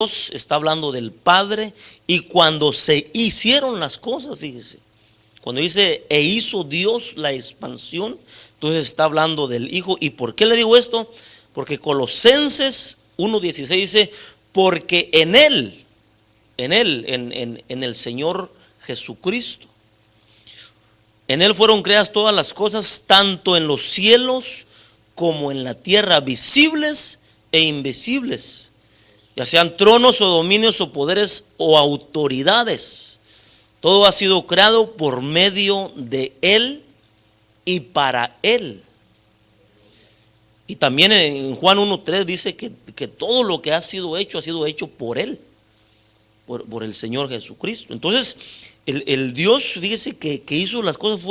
Dios, está hablando del Padre, y cuando se hicieron las cosas, fíjese, cuando dice e hizo Dios la expansión, entonces está hablando del Hijo. ¿Y por qué le digo esto? Porque Colosenses 1:16 dice, porque en el Señor Jesucristo, en Él fueron creadas todas las cosas, tanto en los cielos como en la tierra, visibles e invisibles, ya sean tronos o dominios o poderes o autoridades. Todo ha sido creado por medio de Él y para Él. Y también en Juan 1:3 dice que todo lo que ha sido hecho por Él, por el Señor Jesucristo. Entonces, el Dios, fíjese, que hizo las cosas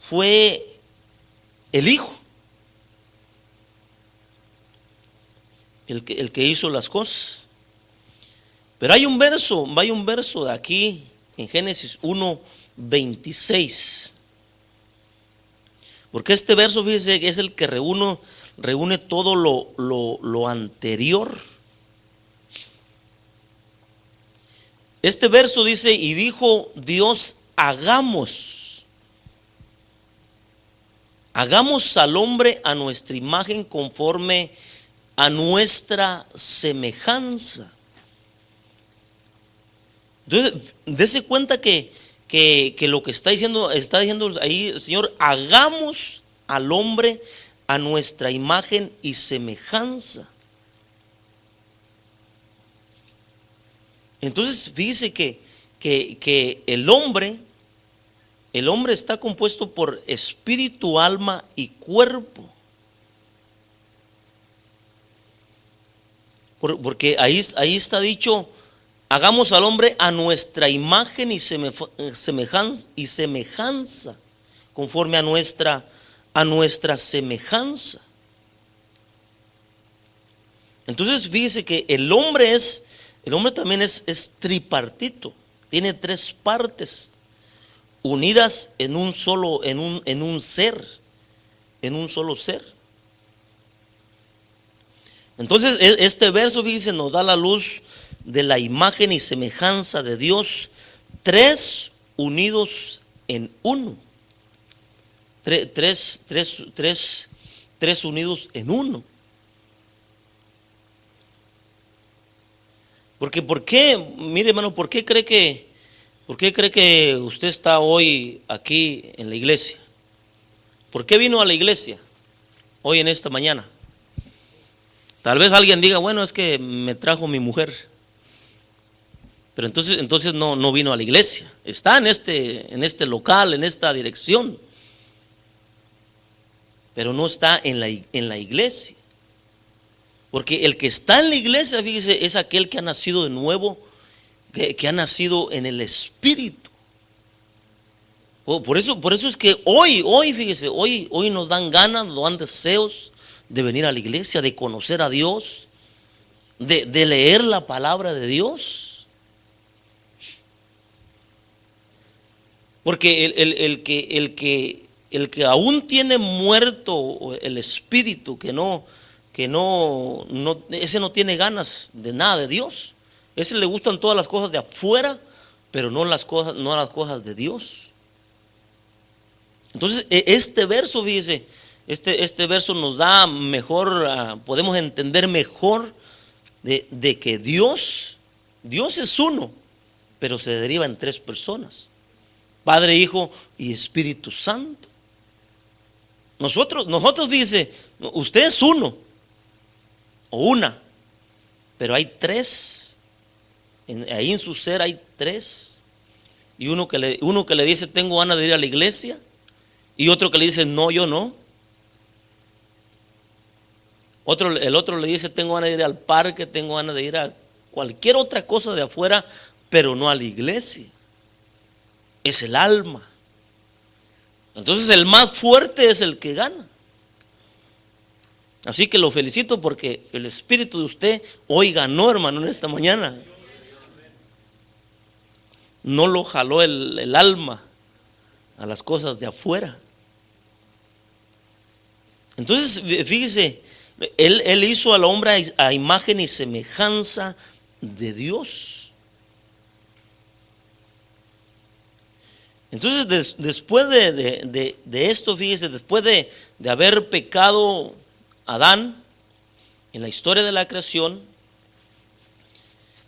fue el Hijo. El que hizo las cosas. Pero hay un verso de aquí en Génesis 1:26. Porque este verso, fíjese, es el que reúne todo lo anterior. Este verso dice, y dijo Dios, hagamos al hombre a nuestra imagen, conforme a nuestra semejanza. Entonces, dése cuenta que lo que está diciendo ahí el Señor, hagamos al hombre a nuestra imagen y semejanza. Entonces, fíjese que el hombre está compuesto por espíritu, alma y cuerpo. Porque ahí está dicho, hagamos al hombre a nuestra imagen y semejanza, conforme a nuestra semejanza. Entonces fíjese que el hombre también es tripartito, tiene tres partes unidas en un solo ser. Entonces este verso, fíjese, nos da la luz de la imagen y semejanza de Dios, tres unidos en uno. Tres unidos en uno. Porque, ¿por qué? Mire, hermano, ¿por qué cree que usted está hoy aquí en la iglesia? ¿Por qué vino a la iglesia hoy en esta mañana? Tal vez alguien diga, bueno, es que me trajo mi mujer. Pero entonces no vino a la iglesia. Está en este local, en esta dirección, pero no está en la iglesia. Porque el que está en la iglesia, fíjese, es aquel que ha nacido de nuevo, que ha nacido en el Espíritu. Por eso es que hoy, fíjese, hoy nos dan ganas, nos dan deseos de venir a la iglesia, de conocer a Dios, de leer la palabra de Dios. Porque el que aún tiene muerto el espíritu, ese no tiene ganas de nada de Dios. Ese le gustan todas las cosas de afuera, pero no las cosas de Dios. Entonces, este verso, fíjese, este verso nos da mejor, podemos entender mejor de que Dios es uno, pero se deriva en tres personas: Padre, Hijo y Espíritu Santo. Nosotros, fíjese, usted es uno o una, pero hay tres. Ahí en su ser hay tres. Y uno que le dice, tengo ganas de ir a la iglesia, y otro que le dice, no, yo no. El otro le dice, tengo ganas de ir al parque, tengo ganas de ir a cualquier otra cosa de afuera, pero no a la iglesia. Es el alma. Entonces el más fuerte es el que gana. Así que lo felicito porque el espíritu de usted hoy ganó, hermano, en esta mañana. No lo jaló el alma a las cosas de afuera. Entonces, fíjese, él hizo al hombre a imagen y semejanza de Dios. Entonces, después de esto, fíjese, después de haber pecado Adán en la historia de la creación,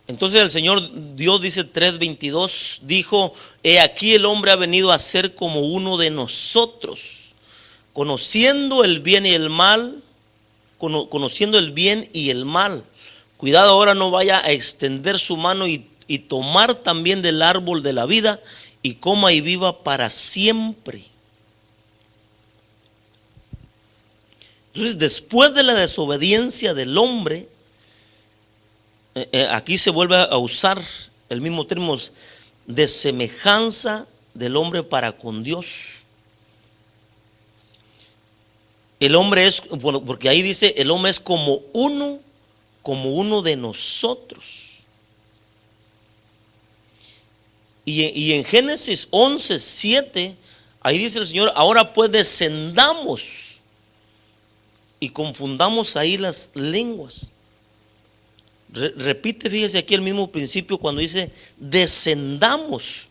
entonces el Señor Dios, dice 3:22, dijo: he aquí el hombre ha venido a ser como uno de nosotros, conociendo el bien y el mal, conociendo el bien y el mal. Cuidado, ahora no vaya a extender su mano y tomar también del árbol de la vida y coma y viva para siempre. Entonces, después de la desobediencia del hombre, aquí se vuelve a usar el mismo término de semejanza del hombre para con Dios. El hombre es, porque ahí dice, el hombre es como uno de nosotros. Y en Génesis 11:7, ahí dice el Señor: ahora pues descendamos y confundamos ahí las lenguas. Repite, fíjese aquí el mismo principio cuando dice descendamos.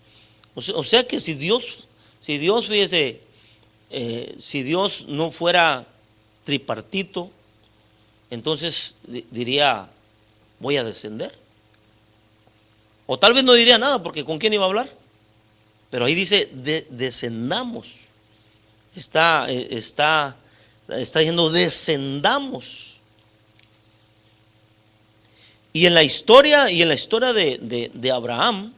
O sea que si Dios, fíjese, si Dios no fuera tripartito, entonces diría: voy a descender. O tal vez no diría nada, porque ¿con quién iba a hablar? Pero ahí dice descendamos. Está diciendo descendamos. Y en la historia de Abraham,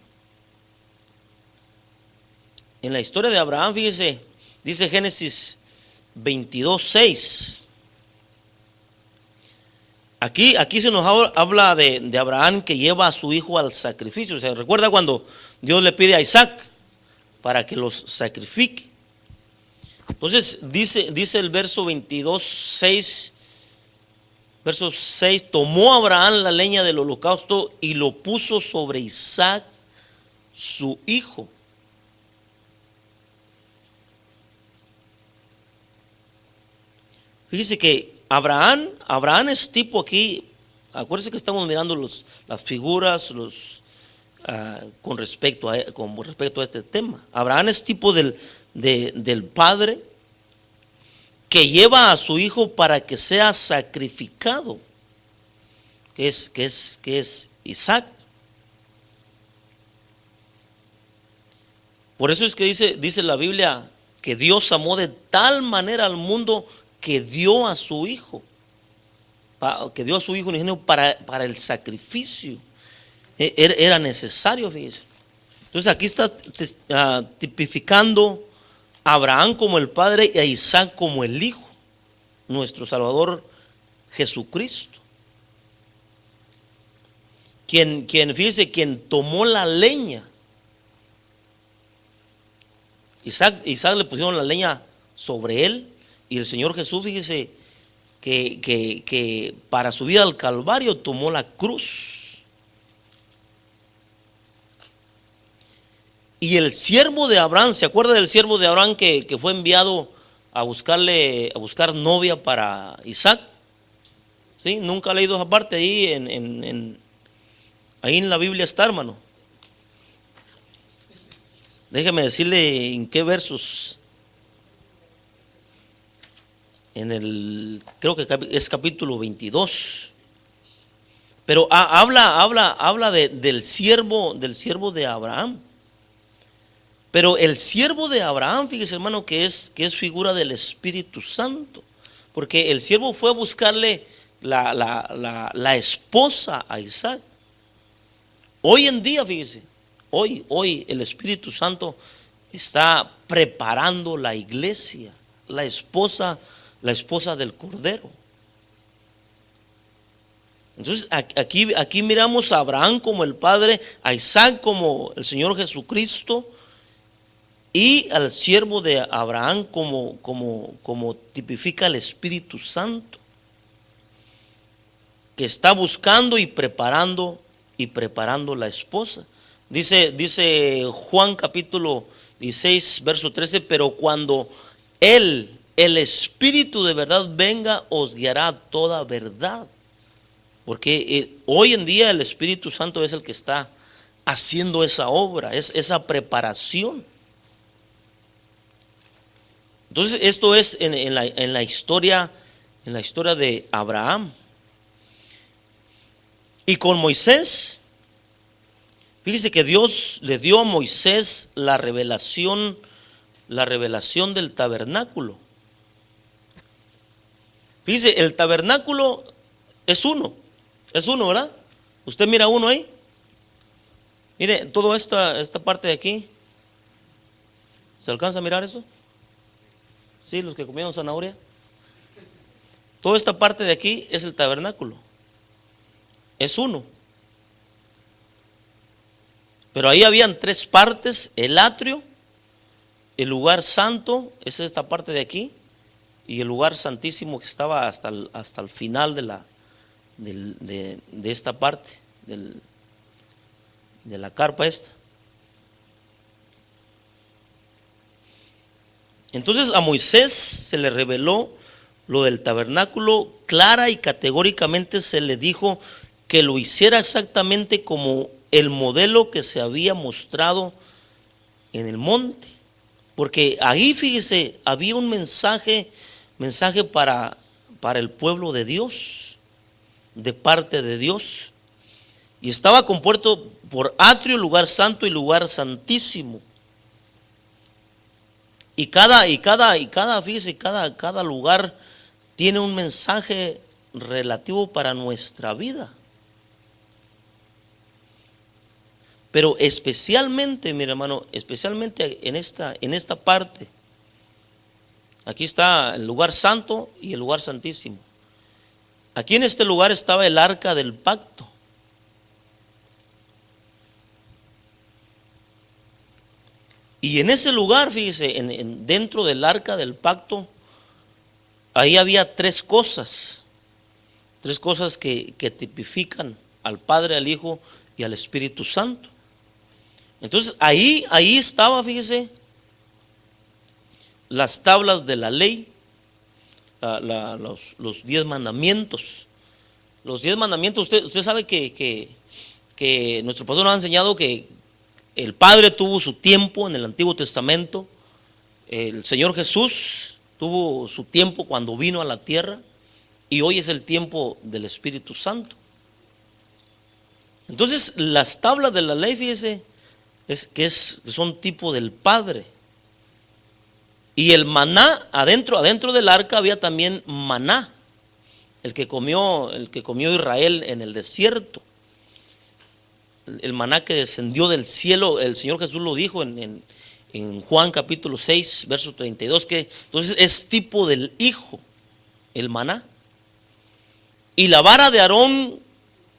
fíjese, dice Génesis 22:6. Aquí se nos habla de Abraham que lleva a su hijo al sacrificio. O sea, recuerda cuando Dios le pide a Isaac para que los sacrifique. Entonces dice el verso 22:6, verso 6: tomó Abraham la leña del holocausto y lo puso sobre Isaac, su hijo. Fíjese que Abraham es tipo aquí. Acuérdense que estamos mirando las figuras con respecto a este tema. Abraham es tipo del padre que lleva a su hijo para que sea sacrificado, que es Isaac. Por eso es que dice la Biblia que Dios amó de tal manera al mundo que dio a su hijo, unigénito para el sacrificio. Era necesario, fíjese. Entonces aquí está tipificando a Abraham como el padre y a Isaac como el hijo, nuestro Salvador Jesucristo. Fíjese, quien tomó la leña. Isaac le pusieron la leña sobre él. Y el Señor Jesús, fíjese, que para su vida al Calvario tomó la cruz. Y el siervo de Abraham, ¿se acuerda del siervo de Abraham que fue enviado a buscar novia para Isaac? ¿Sí? Nunca ha leído esa parte ahí ahí en la Biblia está, hermano. Déjeme decirle en qué versos. Creo que es capítulo 22. Pero habla del siervo de Abraham. Pero el siervo de Abraham, fíjese, hermano, que es figura del Espíritu Santo. Porque el siervo fue a buscarle la esposa a Isaac. Hoy en día, fíjese, hoy el Espíritu Santo está preparando la iglesia, la esposa del Cordero. Entonces aquí miramos a Abraham como el padre, a Isaac como el Señor Jesucristo, y al siervo de Abraham como tipifica el Espíritu Santo, que está buscando y preparando la esposa. Dice Juan capítulo 16 verso 13: pero cuando el Espíritu de verdad venga, os guiará a toda verdad. Porque hoy en día el Espíritu Santo es el que está haciendo esa obra, es esa preparación. Entonces esto es en la historia de Abraham. Y con Moisés, fíjese que Dios le dio a Moisés la revelación del tabernáculo. Fíjese, el tabernáculo es uno, ¿verdad? Usted mira uno ahí. Mire, toda esta parte de aquí, ¿se alcanza a mirar eso? Sí, los que comieron zanahoria. Toda esta parte de aquí es el tabernáculo. Es uno. Pero ahí habían tres partes: el atrio, el lugar santo, es esta parte de aquí, y el lugar santísimo que estaba hasta el final de esta parte, de la carpa esta. Entonces a Moisés se le reveló lo del tabernáculo, clara y categóricamente se le dijo que lo hiciera exactamente como el modelo que se había mostrado en el monte. Porque ahí, fíjese, había un mensaje para el pueblo de Dios, de parte de Dios. Y estaba compuesto por atrio, lugar santo y lugar santísimo. Y fíjese, cada lugar tiene un mensaje relativo para nuestra vida. Pero especialmente, mi hermano, especialmente en esta parte, aquí está el lugar santo y el lugar santísimo. Aquí en este lugar estaba el arca del pacto. Y en ese lugar, fíjese, dentro del arca del pacto, ahí había tres cosas que tipifican al Padre, al Hijo y al Espíritu Santo. Entonces ahí estaba, fíjese, las tablas de la ley, los 10 mandamientos. Los 10 mandamientos, usted sabe que nuestro pastor nos ha enseñado que el Padre tuvo su tiempo en el Antiguo Testamento, el Señor Jesús tuvo su tiempo cuando vino a la tierra, y hoy es el tiempo del Espíritu Santo. Entonces las tablas de la ley, fíjese, son tipo del Padre. Y el maná, adentro del arca había también maná, el que comió Israel en el desierto. El maná que descendió del cielo, el Señor Jesús lo dijo en Juan capítulo 6, verso 32, que entonces es tipo del Hijo, el maná. Y la vara de Aarón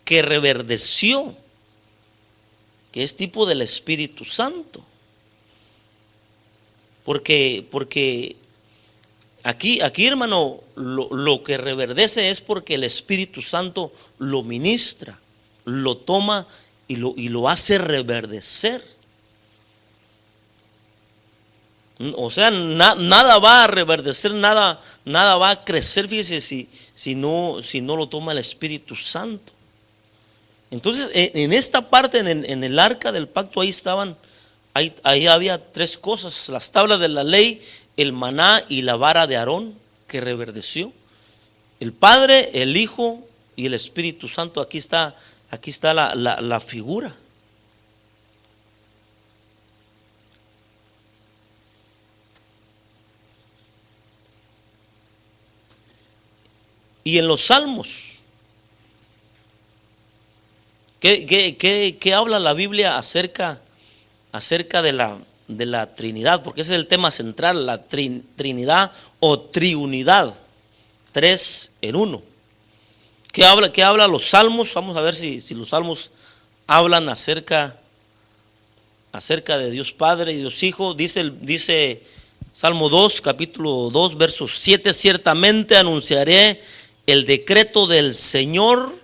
que reverdeció, que es tipo del Espíritu Santo. Porque aquí hermano, lo que reverdece es porque el Espíritu Santo lo ministra, lo toma y lo hace reverdecer. O sea, nada va a reverdecer, nada va a crecer, fíjese, si no lo toma el Espíritu Santo. Entonces, en esta parte, en el arca del pacto, ahí había tres cosas: las tablas de la ley, el maná y la vara de Aarón que reverdeció. El Padre, el Hijo y el Espíritu Santo. Aquí está la figura. Y en los Salmos, ¿qué habla la Biblia acerca de la Trinidad? Porque ese es el tema central, la Trinidad o triunidad, 3 en 1. ¿Qué habla los Salmos? Vamos a ver si los Salmos hablan acerca de Dios Padre y Dios Hijo. Dice Salmo 2, capítulo 2, verso 7: ciertamente anunciaré el decreto del Señor,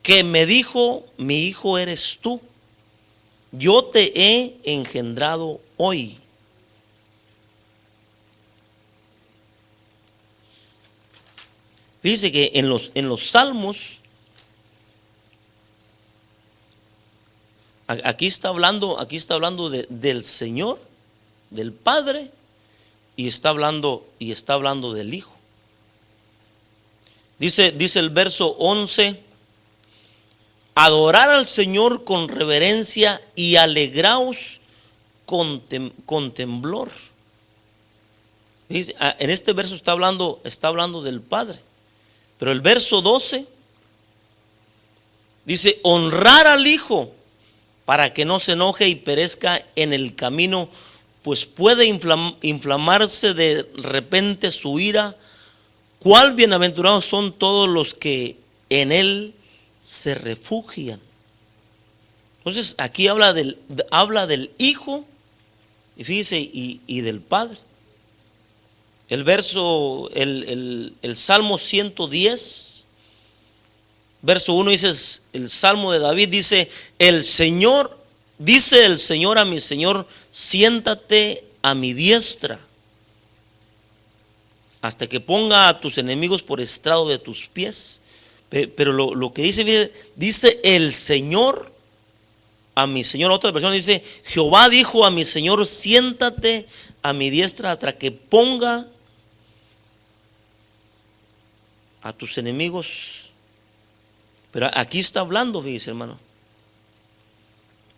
que me dijo: mi hijo eres tú, yo te he engendrado hoy. Fíjese que en los Salmos Aquí está hablando del Señor, del Padre, y está hablando del Hijo. Dice el verso 11: adorar al Señor con reverencia y alegraos con temblor. Dice, en este verso está hablando del Padre. Pero el verso 12 dice: honrar al Hijo para que no se enoje y perezca en el camino, pues puede inflamarse de repente su ira. Cuál bienaventurados son todos los que en Él se refugian. Entonces aquí habla del Hijo, y fíjese, y del Padre. El Salmo 110, verso 1 dice, el Salmo de David dice: dice el Señor a mi Señor, siéntate a mi diestra, hasta que ponga a tus enemigos por estrado de tus pies. Pero lo que dice el Señor a mi Señor. Otra versión dice: Jehová dijo a mi Señor, siéntate a mi diestra hasta que ponga a tus enemigos. Pero aquí está hablando, fíjese, hermano,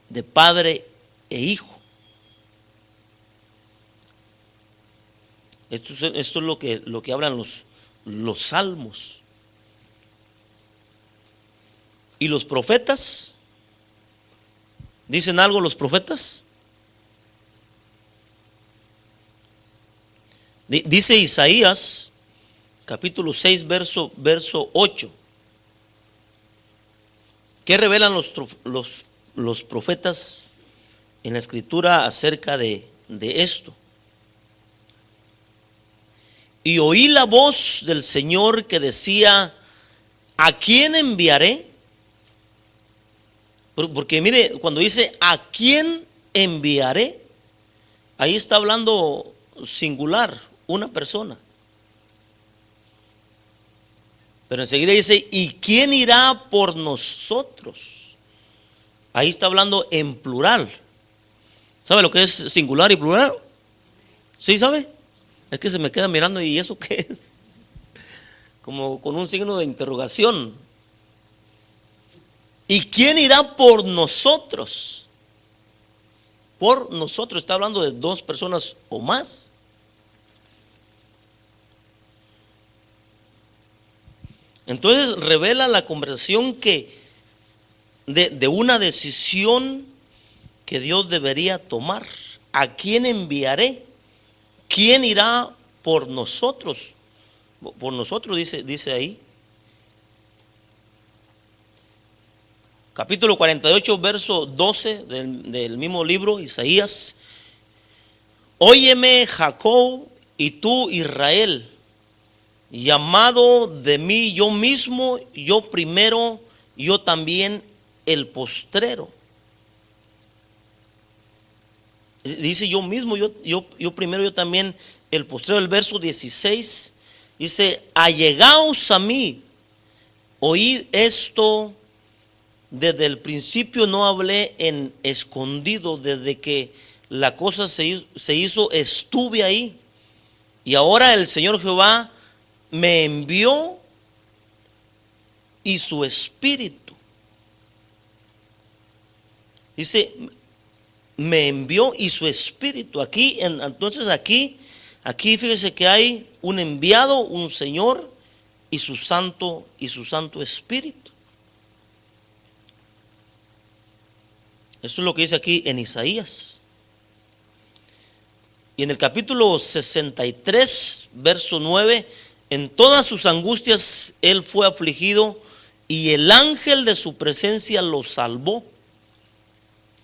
de Padre e Hijo. Esto es lo que hablan los salmos. ¿Y los profetas? ¿Dicen algo los profetas? Dice Isaías, capítulo 6, verso 8. ¿Qué revelan los profetas en la Escritura acerca de esto? Y oí la voz del Señor que decía: ¿a quién enviaré? Porque mire, cuando dice ¿a quién enviaré?, ahí está hablando singular, una persona. Pero enseguida dice: ¿y quién irá por nosotros? Ahí está hablando en plural. ¿Sabe lo que es singular y plural? ¿Sí sabe? Es que se me queda mirando, ¿y eso qué es? Como con un signo de interrogación. ¿Y quién irá por nosotros? Por nosotros, está hablando de dos personas o más. Entonces revela la conversación de una decisión que Dios debería tomar. ¿A quién enviaré? ¿Quién irá por nosotros? Por nosotros, dice ahí. Capítulo 48, verso 12 del mismo libro, Isaías. Óyeme, Jacob, y tú, Israel, llamado de mí yo mismo, yo primero, yo también el postrero. Dice yo mismo, yo primero, yo también el postrero. El verso 16 dice: allegaos a mí, oíd esto. Desde el principio no hablé en escondido, desde que la cosa se hizo, estuve ahí. Y ahora el Señor Jehová me envió, y su espíritu. Dice, me envió y su espíritu. Entonces aquí fíjese que hay un enviado, un Señor y su santo espíritu. Esto es lo que dice aquí en Isaías. Y en el capítulo 63, verso 9: en todas sus angustias él fue afligido, y el ángel de su presencia lo salvó.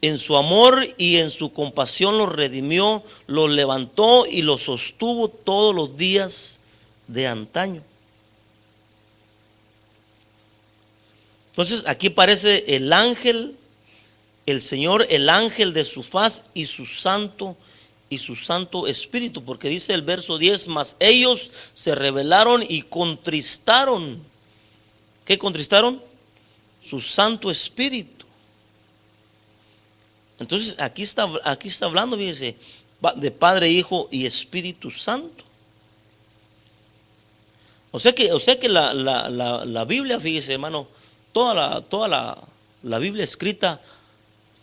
En su amor y en su compasión los redimió, los levantó y los sostuvo todos los días de antaño. Entonces aquí aparece el ángel, el Señor, el ángel de su faz y su santo espíritu, porque dice el verso 10: mas ellos se rebelaron y contristaron. ¿Qué contristaron? Su santo espíritu. Entonces aquí está hablando, fíjese, de Padre, Hijo y Espíritu Santo. O sea que la Biblia, fíjese, hermano, la Biblia escrita,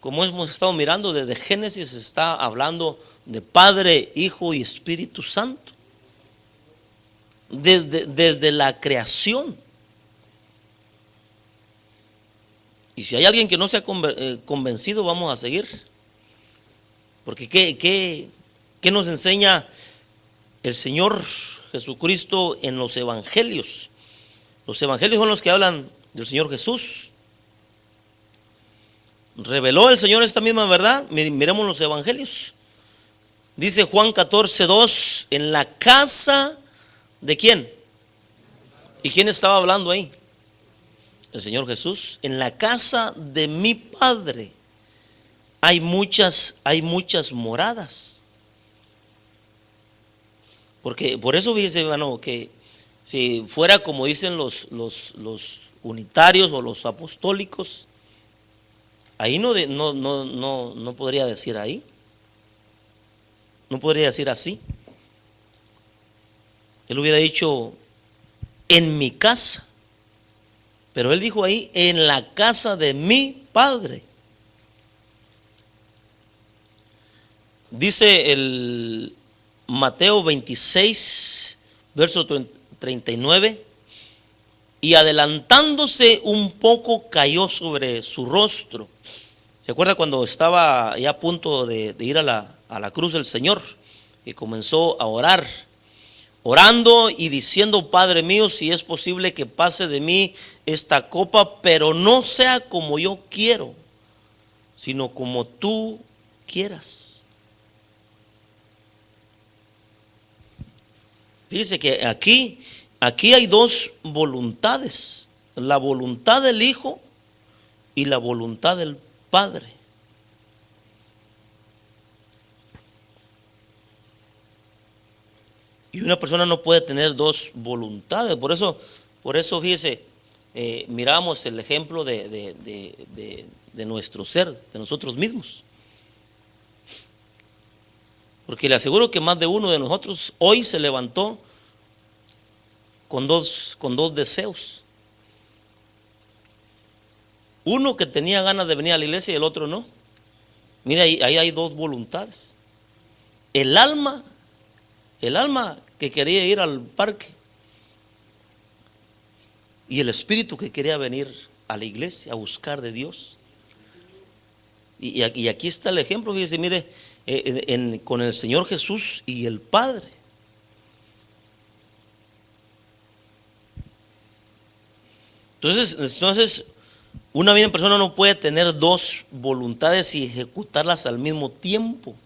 como hemos estado mirando desde Génesis, está hablando de Padre, Hijo y Espíritu Santo. Desde la creación. Y si hay alguien que no se ha convencido, vamos a seguir. Porque ¿qué nos enseña el Señor Jesucristo en los evangelios? Los evangelios son los que hablan del Señor Jesús. Reveló el Señor esta misma verdad. Miremos los evangelios. Dice Juan 14:2, en la casa ¿de quién? ¿Y quién estaba hablando ahí? El Señor Jesús. En la casa de mi Padre hay muchas moradas. Porque por eso fíjese, hermano, que si fuera como dicen los unitarios o los apostólicos, ahí no podría decir ahí. No podría decir así. Él hubiera dicho en mi casa. Pero él dijo ahí en la casa de mi Padre. Dice el Mateo 26, verso 39. Y adelantándose un poco cayó sobre su rostro. ¿Se acuerda cuando estaba ya a punto de ir a la cruz del Señor? Y comenzó a orar. Orando y diciendo: Padre mío, si es posible que pase de mí esta copa, pero no sea como yo quiero, sino como tú quieras. Fíjese que aquí hay dos voluntades: la voluntad del Hijo y la voluntad del Padre. Y una persona no puede tener dos voluntades. Por eso fíjese, miramos el ejemplo de nuestro ser, de nosotros mismos. Porque le aseguro que más de uno de nosotros hoy se levantó con dos deseos. Uno que tenía ganas de venir a la iglesia y el otro no. Mira, ahí hay dos voluntades. El alma que quería ir al parque y el espíritu que quería venir a la iglesia a buscar de Dios. Y aquí está el ejemplo, fíjese, mire, con el Señor Jesús y el Padre. Entonces una misma persona no puede tener dos voluntades y ejecutarlas al mismo tiempo.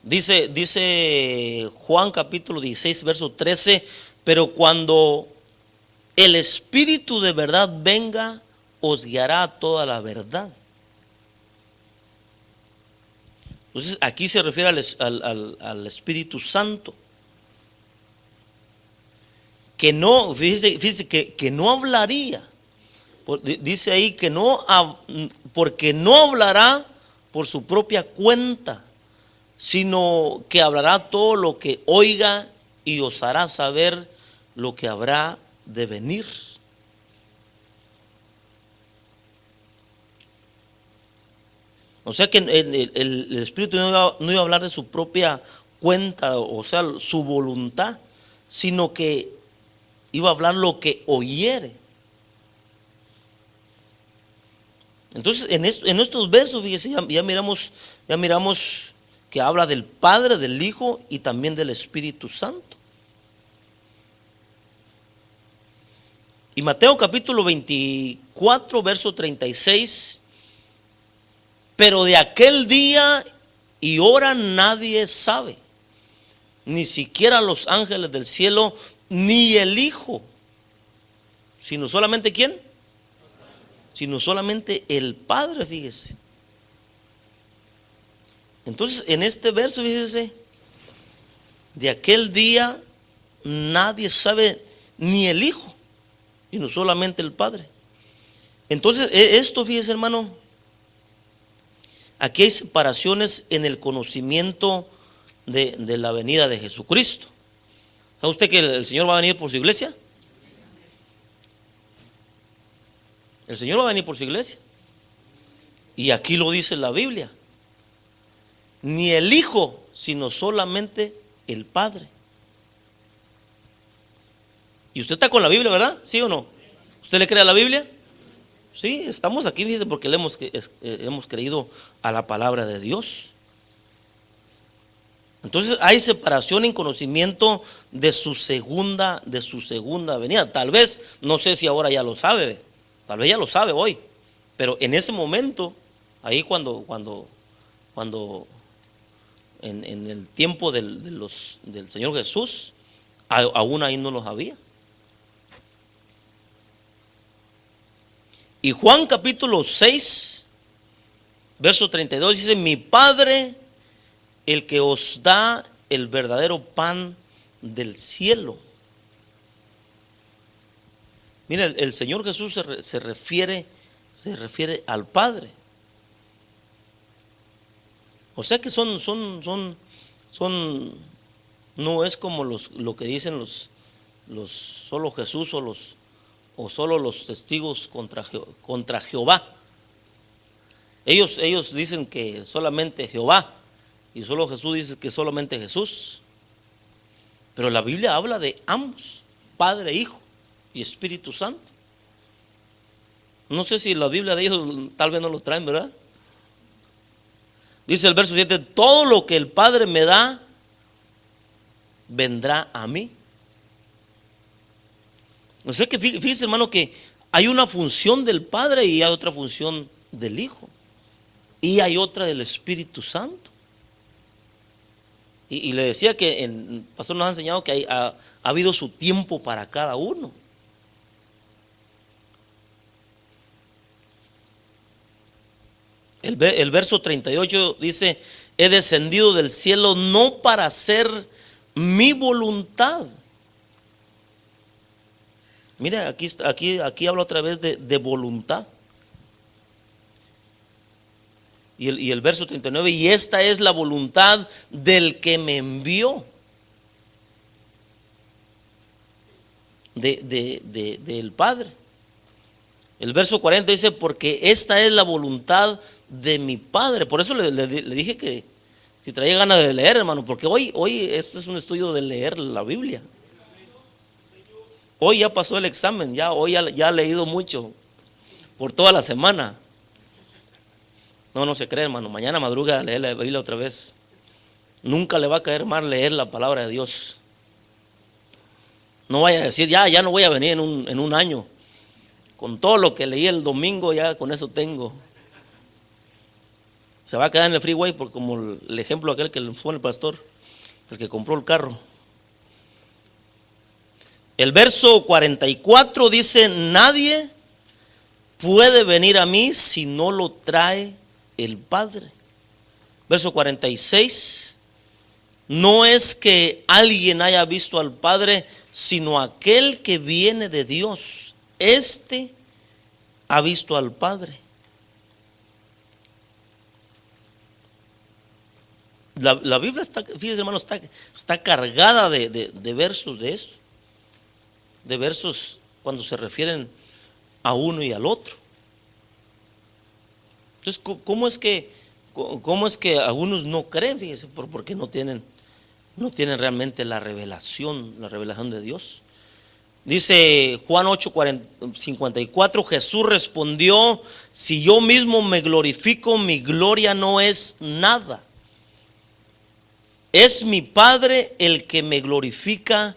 Dice Juan capítulo 16, verso 13, pero cuando el Espíritu de verdad venga, os guiará a toda la verdad. Entonces aquí se refiere al Espíritu Santo. Que no, fíjese que no hablaría. Dice ahí que no, porque no hablará por su propia cuenta, sino que hablará todo lo que oiga y os hará saber lo que habrá de venir. O sea que el Espíritu no iba a hablar de su propia cuenta, o sea, su voluntad, sino que iba a hablar lo que oyere. Entonces, en estos versos, fíjese, ya miramos que habla del Padre, del Hijo y también del Espíritu Santo. Y Mateo capítulo 24, verso 36, pero de aquel día y hora nadie sabe, ni siquiera los ángeles del cielo, ni el Hijo, sino solamente ¿quién? Sino solamente el Padre, fíjese. Entonces, en este verso, fíjese, de aquel día nadie sabe, ni el Hijo, sino solamente el Padre. Entonces, esto, fíjese, hermano, aquí hay separaciones en el conocimiento de la venida de Jesucristo. ¿Sabe usted que el Señor va a venir por su iglesia? El Señor va a venir por su iglesia. Y aquí lo dice la Biblia. Ni el Hijo, sino solamente el Padre. Y usted está con la Biblia, ¿verdad? ¿Sí o no? ¿Usted le cree a la Biblia? Sí, estamos aquí, dice, porque le hemos creído a la palabra de Dios. Entonces hay separación en conocimiento de su segunda venida. Tal vez, no sé si ahora ya lo sabe, tal vez ya lo sabe hoy, pero en ese momento, ahí cuando en el tiempo del Señor Jesús, aún ahí no los había. Y Juan capítulo 6, verso 32 dice: mi Padre, el que os da el verdadero pan del cielo. Mira, el Señor Jesús se refiere al Padre. O sea que no es como lo que dicen los solo Jesús o solo los testigos contra Jehová. Ellos dicen que solamente Jehová, y solo Jesús dice que solamente Jesús. Pero la Biblia habla de ambos, Padre, Hijo y Espíritu Santo. No sé si la Biblia de ellos tal vez no lo traen, ¿verdad? Dice el verso 7: todo lo que el Padre me da vendrá a mí. O sea que fíjese, hermano, que hay una función del Padre y hay otra función del Hijo. Y hay otra del Espíritu Santo. Y le decía que el pastor nos ha enseñado que ha habido su tiempo para cada uno. El verso 38 dice: he descendido del cielo no para hacer mi voluntad. Mira, aquí habla otra vez de voluntad. Y el verso 39: y esta es la voluntad del que me envió. Del Padre. El verso 40 dice: porque esta es la voluntad de mi Padre. Por eso le dije que si traía ganas de leer, hermano, porque hoy este es un estudio de leer la Biblia. Hoy ya pasó el examen, hoy ya ha leído mucho por toda la semana. No se cree, hermano. Mañana madruga a leer la Biblia otra vez. Nunca le va a caer mal leer la palabra de Dios. No vaya a decir: ya no voy a venir en un año. Con todo lo que leí el domingo, ya con eso tengo. Se va a quedar en el freeway, porque como el ejemplo aquel que le pone el pastor, el que compró el carro. El verso 44 dice: nadie puede venir a mí si no lo trae el Padre. Verso 46: no es que alguien haya visto al Padre, sino aquel que viene de Dios. Este ha visto al Padre. La Biblia está, fíjense, hermano, está cargada de versos de esto. De versos cuando se refieren a uno y al otro. Entonces, ¿cómo es que algunos no creen? Fíjense, porque no tienen realmente la revelación de Dios. Dice Juan 8:54: Jesús respondió: si yo mismo me glorifico, mi gloria no es nada. Es mi Padre el que me glorifica,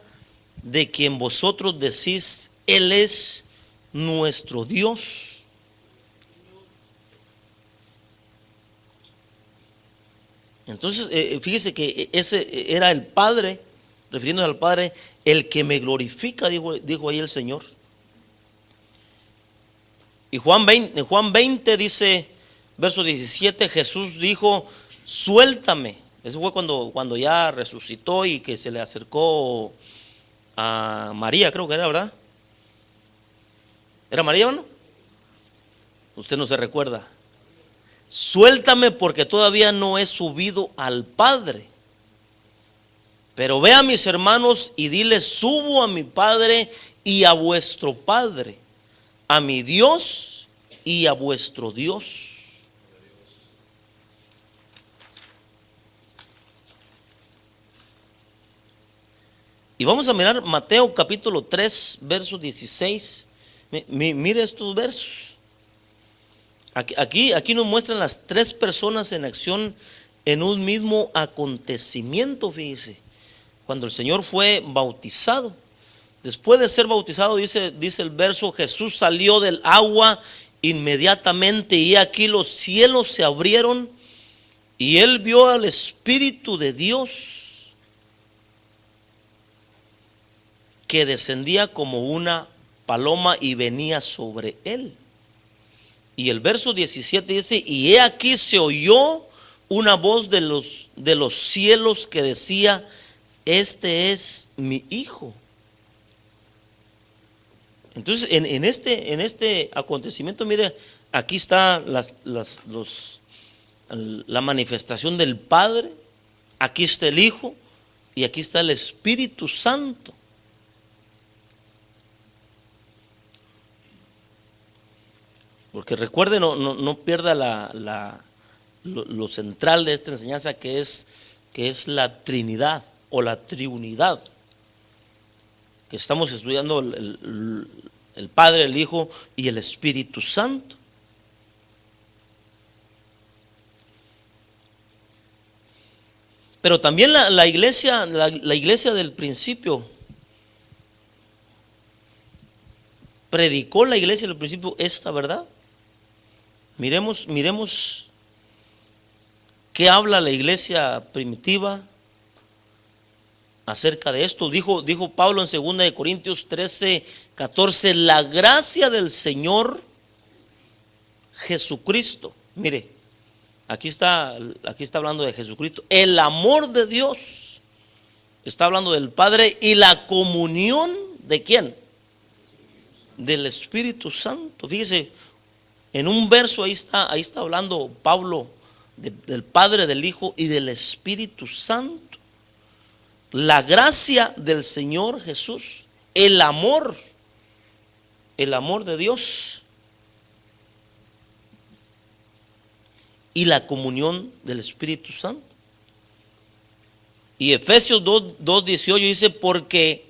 de quien vosotros decís: Él es nuestro Dios. Entonces, fíjese que ese era el Padre, refiriéndose al Padre, el que me glorifica, dijo ahí el Señor. Y Juan 20 dice, verso 17: Jesús dijo: suéltame. Eso fue cuando ya resucitó y que se le acercó a María, creo que era, ¿verdad? ¿Era María o no? Usted no se recuerda. Suéltame porque todavía no he subido al Padre. Pero ve a mis hermanos y dile, subo a mi Padre y a vuestro Padre, a mi Dios y a vuestro Dios. Y vamos a mirar Mateo capítulo 3, verso 16. Mire estos versos. Aquí nos muestran las tres personas en acción en un mismo acontecimiento, fíjese. Cuando el Señor fue bautizado, después de ser bautizado, dice el verso, Jesús salió del agua inmediatamente y aquí los cielos se abrieron y él vio al Espíritu de Dios que descendía como una paloma y venía sobre él. Y el verso 17 dice, y he aquí se oyó una voz de los cielos que decía, este es mi Hijo. Entonces en este acontecimiento, mire, aquí está la manifestación del Padre, aquí está el Hijo y aquí está el Espíritu Santo. Porque recuerde, no pierda lo central de esta enseñanza, que es la Trinidad o la Triunidad, que estamos estudiando el Padre, el Hijo y el Espíritu Santo. Pero también la iglesia del principio predicó, la iglesia del principio, esta verdad. Miremos qué habla la iglesia primitiva acerca de esto. Dijo Pablo en 2 Corintios 13, 14, la gracia del Señor Jesucristo. Mire, aquí está hablando de Jesucristo. El amor de Dios, está hablando del Padre, y la comunión ¿de quién? Del Espíritu Santo. Fíjese, en un verso ahí está hablando Pablo del Padre, del Hijo y del Espíritu Santo. La gracia del Señor Jesús, el amor de Dios y la comunión del Espíritu Santo. Y Efesios 2:18 dice, porque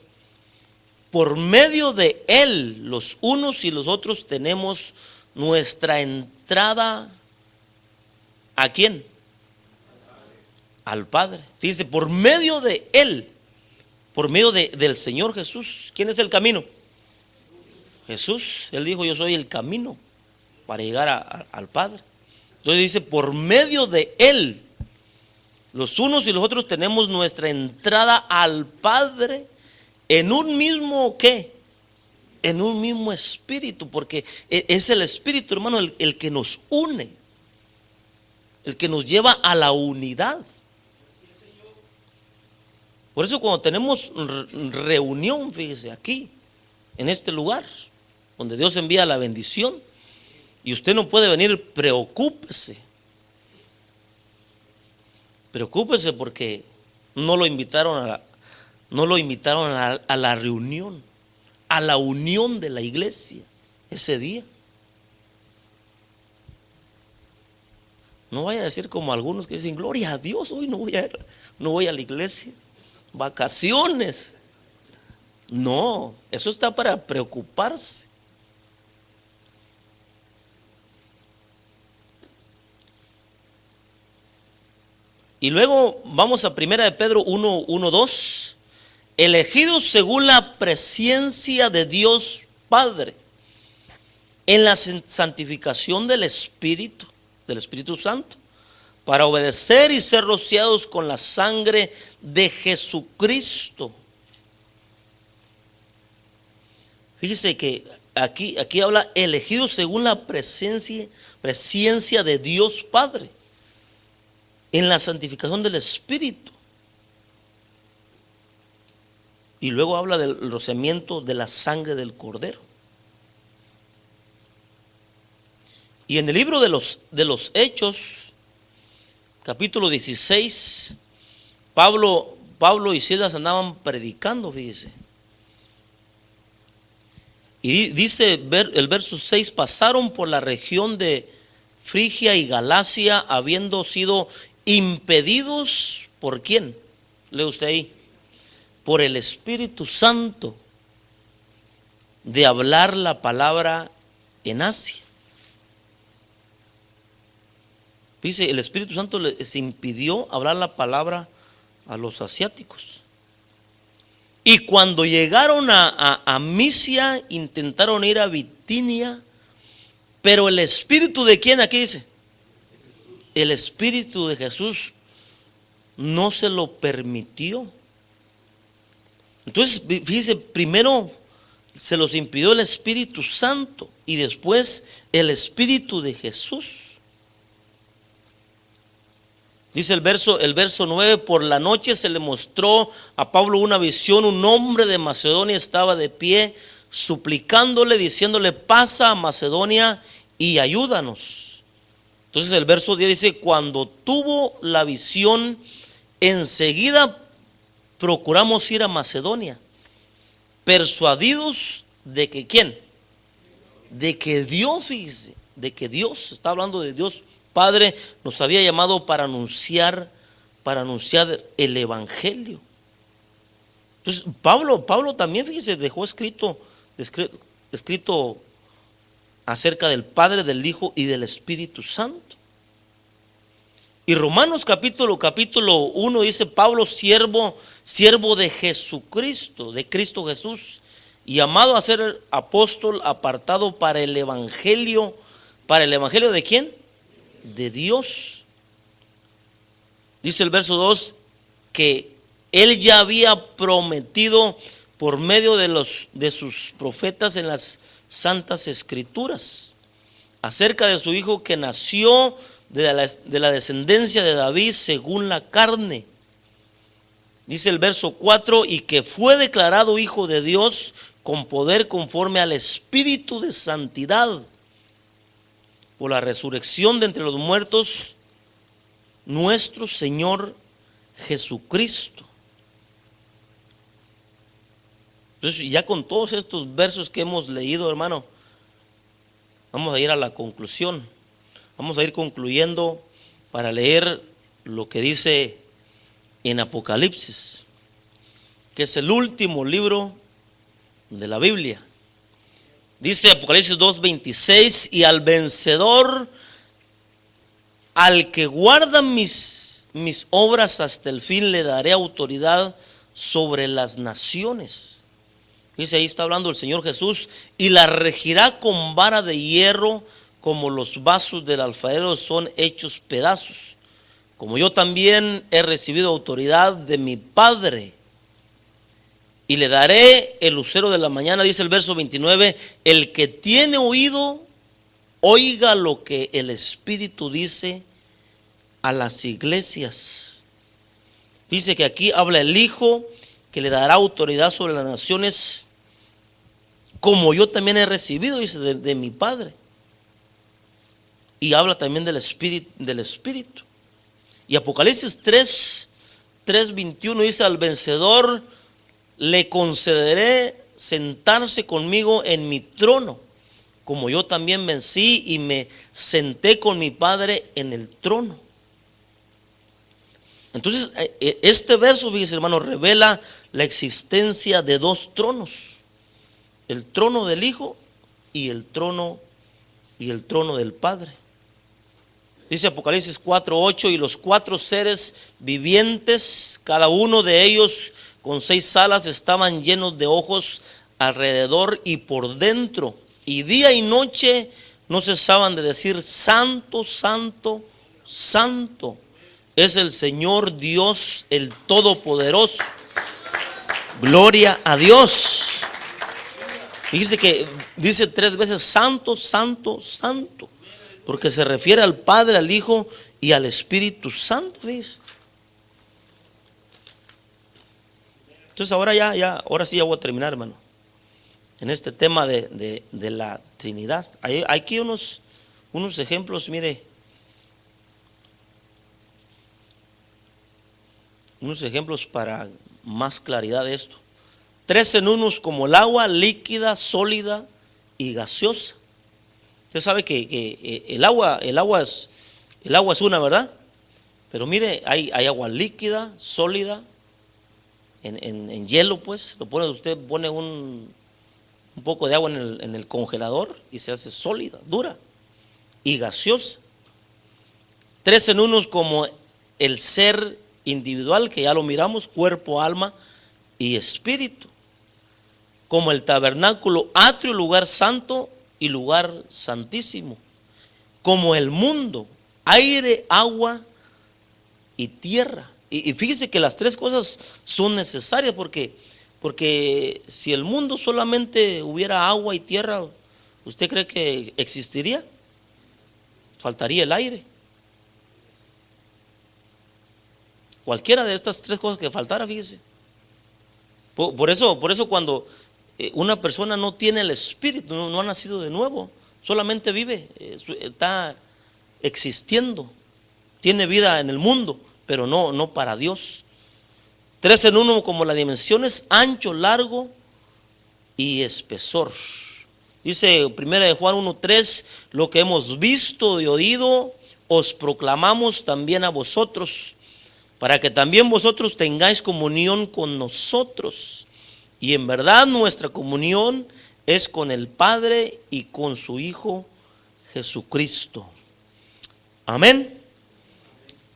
por medio de Él los unos y los otros tenemos nuestra entrada, ¿a quién? Al Padre. Fíjese, por medio de Él, por medio del Señor Jesús. ¿Quién es el camino? Jesús. Él dijo, yo soy el camino para llegar al Padre. Entonces dice, por medio de Él, los unos y los otros tenemos nuestra entrada al Padre en un mismo, ¿qué? En un mismo espíritu, porque es el Espíritu, hermano, el que nos une, el que nos lleva a la unidad. Por eso cuando tenemos reunión, fíjese, aquí, en este lugar, donde Dios envía la bendición, y usted no puede venir, preocúpese porque no lo invitaron a la reunión, a la unión de la iglesia ese día. No vaya a decir como algunos que dicen, gloria a Dios, hoy no voy a la iglesia, vacaciones. No, eso está para preocuparse. Y luego vamos a 1 de Pedro 1:2. Elegidos según la presencia de Dios Padre, en la santificación del Espíritu Santo, para obedecer y ser rociados con la sangre de Jesucristo. Fíjese que aquí habla elegidos según la presencia de Dios Padre, en la santificación del Espíritu. Y luego habla del rociamiento de la sangre del Cordero. Y en el libro de los Hechos, capítulo 16, Pablo y Silas andaban predicando, fíjese. Y dice el verso 6, pasaron por la región de Frigia y Galacia, habiendo sido impedidos, ¿por quién? Lee usted ahí. Por el Espíritu Santo, de hablar la palabra en Asia. Dice, el Espíritu Santo les impidió hablar la palabra a los asiáticos. Y cuando llegaron a Misia, intentaron ir a Bitinia, pero el Espíritu de quién aquí dice, el Espíritu de Jesús no se lo permitió. Entonces, fíjese, primero se los impidió el Espíritu Santo y después el Espíritu de Jesús. Dice el verso 9, por la noche se le mostró a Pablo una visión, un hombre de Macedonia estaba de pie, suplicándole, diciéndole, pasa a Macedonia y ayúdanos. Entonces el verso 10 dice, cuando tuvo la visión, enseguida procuramos ir a Macedonia, persuadidos de que ¿quién? De que Dios, fíjese, de que Dios, está hablando de Dios Padre, nos había llamado para anunciar el Evangelio. Entonces Pablo también, fíjese, dejó escrito acerca del Padre, del Hijo y del Espíritu Santo. Y Romanos capítulo 1 dice, Pablo, siervo de Jesucristo, de Cristo Jesús, y llamado a ser apóstol, apartado para el Evangelio. ¿Para el Evangelio de quién? De Dios. Dice el verso 2 que él ya había prometido por medio de sus profetas en las santas escrituras acerca de su hijo que nació de la descendencia de David según la carne. Dice el verso 4, y que fue declarado hijo de Dios con poder conforme al Espíritu de santidad por la resurrección de entre los muertos, nuestro Señor Jesucristo. Entonces, ya con todos estos versos que hemos leído, hermano, vamos a ir a la conclusión. Vamos a ir concluyendo para leer lo que dice en Apocalipsis, que es el último libro de la Biblia. Dice Apocalipsis 2:26, y al vencedor, al que guarda mis obras hasta el fin, le daré autoridad sobre las naciones. Dice, ahí está hablando el Señor Jesús, y la regirá con vara de hierro, como los vasos del alfarero son hechos pedazos. Como yo también he recibido autoridad de mi Padre. Y le daré el lucero de la mañana, dice el verso 29, el que tiene oído, oiga lo que el Espíritu dice a las iglesias. Dice que aquí habla el Hijo, que le dará autoridad sobre las naciones, como yo también he recibido, dice, de mi Padre. Y habla también del Espíritu. Y Apocalipsis 3:21 dice, al vencedor le concederé sentarse conmigo en mi trono, como yo también vencí y me senté con mi Padre en el trono. Entonces, este verso, fíjese, hermano, revela la existencia de dos tronos: el trono del Hijo y el trono del Padre. Dice Apocalipsis 4:8, y los cuatro seres vivientes, cada uno de ellos con 6 alas, estaban llenos de ojos alrededor y por dentro, y día y noche no cesaban de decir, santo, santo, santo es el Señor Dios, el Todopoderoso. Gloria a Dios. Fíjese que dice 3 veces santo, santo, santo, porque se refiere al Padre, al Hijo y al Espíritu Santo. ¿Ves? Entonces ahora sí ya voy a terminar, hermano, en este tema de la Trinidad. Hay aquí unos unos ejemplos, mire, unos ejemplos para más claridad de esto. 3 en 1 como el agua, líquida, sólida y gaseosa. Usted sabe que el agua es una, ¿verdad? Pero mire, hay agua líquida, sólida, en hielo, pues. Usted pone un poco de agua en el congelador y se hace sólida, dura y gaseosa. 3 en 1 como el ser individual, que ya lo miramos, cuerpo, alma y espíritu. Como el tabernáculo, atrio, lugar santo y lugar santísimo. Como el mundo, aire, agua y tierra. Y fíjese que las 3 cosas son necesarias, porque si el mundo solamente hubiera agua y tierra, ¿usted cree que existiría? Faltaría el aire. Cualquiera de estas 3 cosas que faltara, fíjese. Por eso cuando una persona no tiene el espíritu, no ha nacido de nuevo, solamente vive, está existiendo, tiene vida en el mundo, pero no para Dios. 3 en 1 como la dimensión es ancho, largo y espesor. Dice 1 Juan 1:3, lo que hemos visto y oído os proclamamos también a vosotros, para que también vosotros tengáis comunión con nosotros. Y en verdad nuestra comunión es con el Padre y con su Hijo Jesucristo. Amén.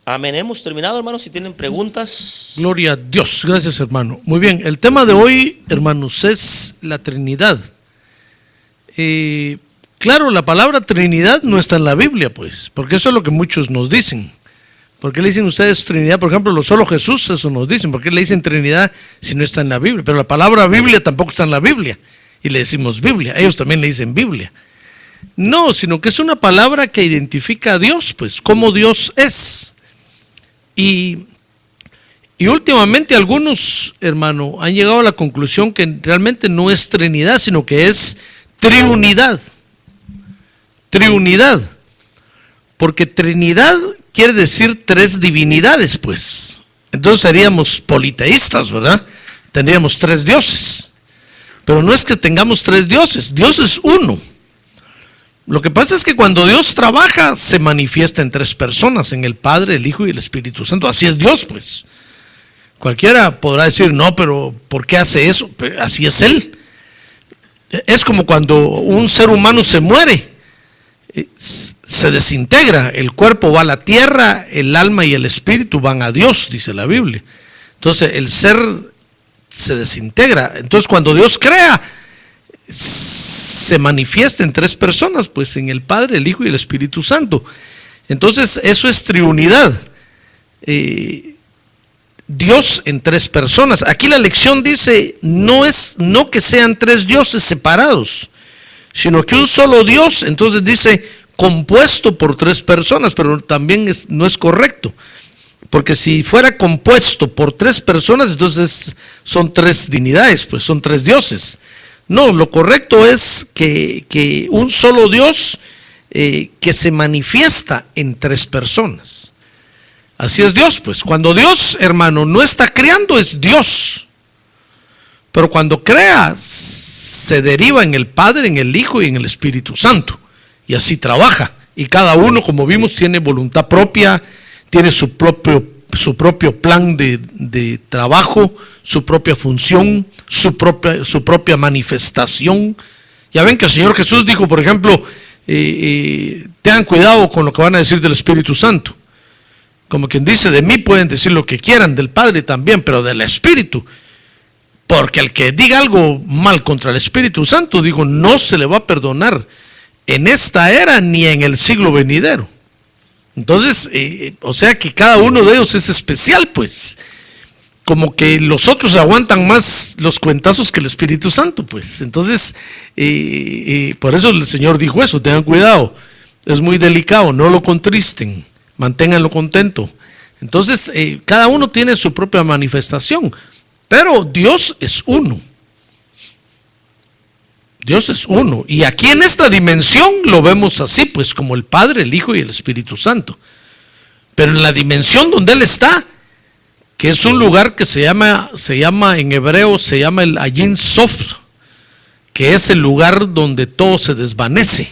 Amén. Hemos terminado, hermanos. Si tienen preguntas. Gloria a Dios. Gracias, hermano. Muy bien. El tema de hoy, hermanos, es la Trinidad. Claro, la palabra Trinidad no está en la Biblia, pues, porque eso es lo que muchos nos dicen. ¿Por qué le dicen ustedes Trinidad? Por ejemplo, solo Jesús, eso nos dicen. ¿Por qué le dicen Trinidad si no está en la Biblia? Pero la palabra Biblia tampoco está en la Biblia. Y le decimos Biblia. Ellos también le dicen Biblia. No, sino que es una palabra que identifica a Dios, pues, cómo Dios es. Y últimamente algunos, hermano, han llegado a la conclusión que realmente no es Trinidad, sino que es triunidad. Triunidad. Porque Trinidad quiere decir 3 divinidades, pues. Entonces seríamos politeístas, ¿verdad? Tendríamos 3 dioses. Pero no es que tengamos 3 dioses, Dios es uno. Lo que pasa es que cuando Dios trabaja, se manifiesta en 3 personas, en el Padre, el Hijo y el Espíritu Santo. Así es Dios, pues. Cualquiera podrá decir, no, pero ¿por qué hace eso? Pero así es Él. Es como cuando un ser humano se muere. Se desintegra, el cuerpo va a la tierra, el alma y el espíritu van a Dios, dice la Biblia. Entonces el ser se desintegra. Entonces cuando Dios crea, se manifiesta en 3 personas, pues en el Padre, el Hijo y el Espíritu Santo. Entonces eso es triunidad. Dios en 3 personas. Aquí la lección dice, no que sean 3 dioses separados, sino que un solo Dios. Entonces dice compuesto por 3 personas, pero también no es correcto, porque si fuera compuesto por 3 personas, entonces son 3 divinidades, pues son 3 dioses. No, lo correcto es que un solo Dios que se manifiesta en 3 personas. Así es Dios, pues. Cuando Dios, hermano, no está creando, es Dios. Pero cuando crea, se deriva en el Padre, en el Hijo y en el Espíritu Santo. Y así trabaja. Y cada uno, como vimos, tiene voluntad propia, tiene su propio plan de trabajo, su propia función, su propia manifestación. Ya ven que el Señor Jesús dijo, por ejemplo, tengan cuidado con lo que van a decir del Espíritu Santo. Como quien dice, de mí pueden decir lo que quieran, del Padre también, pero del Espíritu. Porque el que diga algo mal contra el Espíritu Santo, digo, no se le va a perdonar en esta era ni en el siglo venidero. Entonces, o sea que cada uno de ellos es especial, pues. Como que los otros aguantan más los cuentazos que el Espíritu Santo, pues. Entonces, por eso el Señor dijo eso, tengan cuidado, es muy delicado, no lo contristen, manténganlo contento. Entonces, cada uno tiene su propia manifestación, pero Dios es uno. Dios es uno. Y aquí en esta dimensión lo vemos así, pues como el Padre, el Hijo y el Espíritu Santo. Pero en la dimensión donde Él está, que es un lugar que se llama en hebreo, se llama el Ayin Sof, que es el lugar donde todo se desvanece.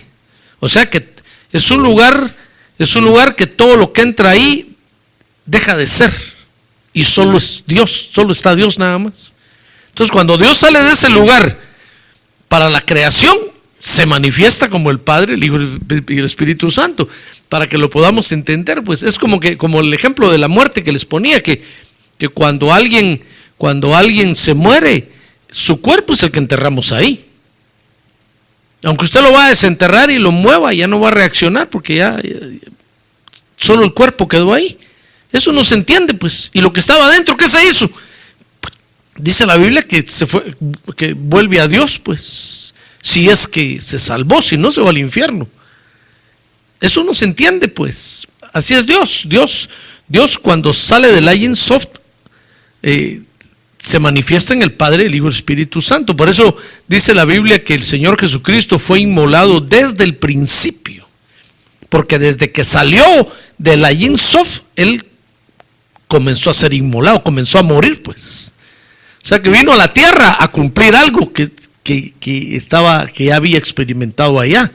O sea que es un lugar que todo lo que entra ahí deja de ser. Y solo es Dios, solo está Dios nada más. Entonces cuando Dios sale de ese lugar para la creación, se manifiesta como el Padre, el Hijo y el Espíritu Santo, para que lo podamos entender. Pues es como el ejemplo de la muerte que les ponía, que cuando alguien se muere, su cuerpo es el que enterramos ahí. Aunque usted lo va a desenterrar y lo mueva, ya no va a reaccionar, porque ya solo el cuerpo quedó ahí. Eso no se entiende, pues. Y lo que estaba adentro, ¿qué se hizo? Dice la Biblia que se fue, que vuelve a Dios, pues, si es que se salvó, si no se va al infierno. Eso no se entiende, pues. Así es Dios. Dios cuando sale del Ayin Sof, se manifiesta en el Padre, el Hijo y el Espíritu Santo. Por eso dice la Biblia que el Señor Jesucristo fue inmolado desde el principio. Porque desde que salió del Ayin Sof, Él comenzó a ser inmolado, comenzó a morir, pues. O sea que vino a la tierra a cumplir algo que ya había experimentado allá.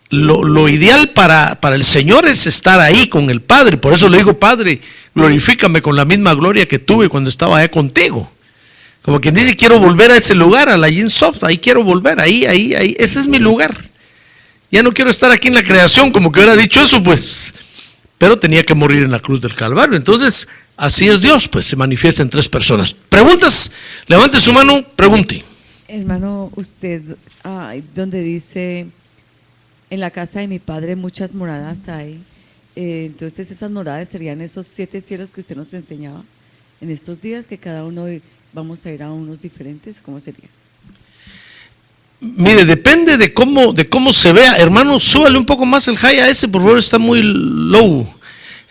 Lo ideal para el Señor es estar ahí con el Padre. Por eso le digo: Padre, glorifícame con la misma gloria que tuve cuando estaba allá contigo. Como quien dice, quiero volver a ese lugar, a la Ayin Sof, ahí quiero volver, ahí, ese es mi lugar. Ya no quiero estar aquí en la creación, como que hubiera dicho eso, pues. Pero tenía que morir en la cruz del Calvario. Entonces, así es Dios, pues se manifiesta en tres personas. ¿Preguntas? Levante su mano, pregunte. Hermano, usted, donde dice, en la casa de mi padre muchas moradas hay, entonces esas moradas serían esos 7 cielos que usted nos enseñaba en estos días, que cada uno vamos a ir a unos diferentes, ¿cómo sería? Mire, depende de cómo se vea. Hermano, súbale un poco más el high a ese, por favor, está muy low.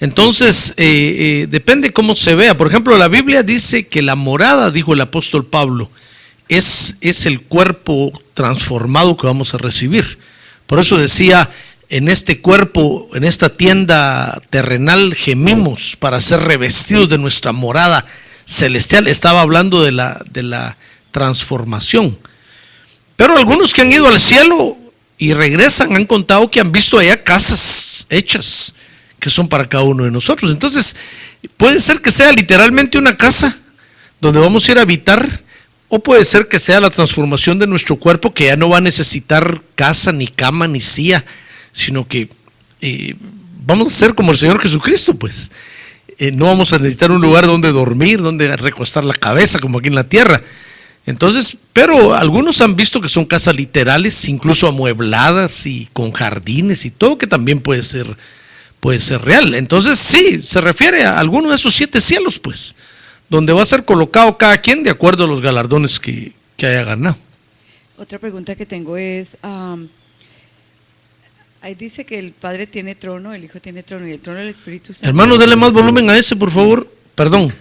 Entonces, depende cómo se vea. Por ejemplo, la Biblia dice que la morada, dijo el apóstol Pablo, es el cuerpo transformado que vamos a recibir. Por eso decía, en este cuerpo, en esta tienda terrenal, gemimos para ser revestidos de nuestra morada celestial. Estaba hablando de la transformación. Pero algunos que han ido al cielo y regresan han contado que han visto allá casas hechas que son para cada uno de nosotros. Entonces, puede ser que sea literalmente una casa donde vamos a ir a habitar, o puede ser que sea la transformación de nuestro cuerpo, que ya no va a necesitar casa, ni cama, ni silla, sino que vamos a ser como el Señor Jesucristo, pues. No vamos a necesitar un lugar donde dormir, donde recostar la cabeza, como aquí en la tierra. Entonces, pero algunos han visto que son casas literales, incluso amuebladas y con jardines y todo, que también puede ser real. Entonces, sí, se refiere a alguno de esos 7 cielos, pues, donde va a ser colocado cada quien de acuerdo a los galardones que haya ganado. Otra pregunta que tengo es, ahí dice que el Padre tiene trono, el Hijo tiene trono y el trono del Espíritu Santo. Hermano, dele más volumen a ese, por favor. Perdón.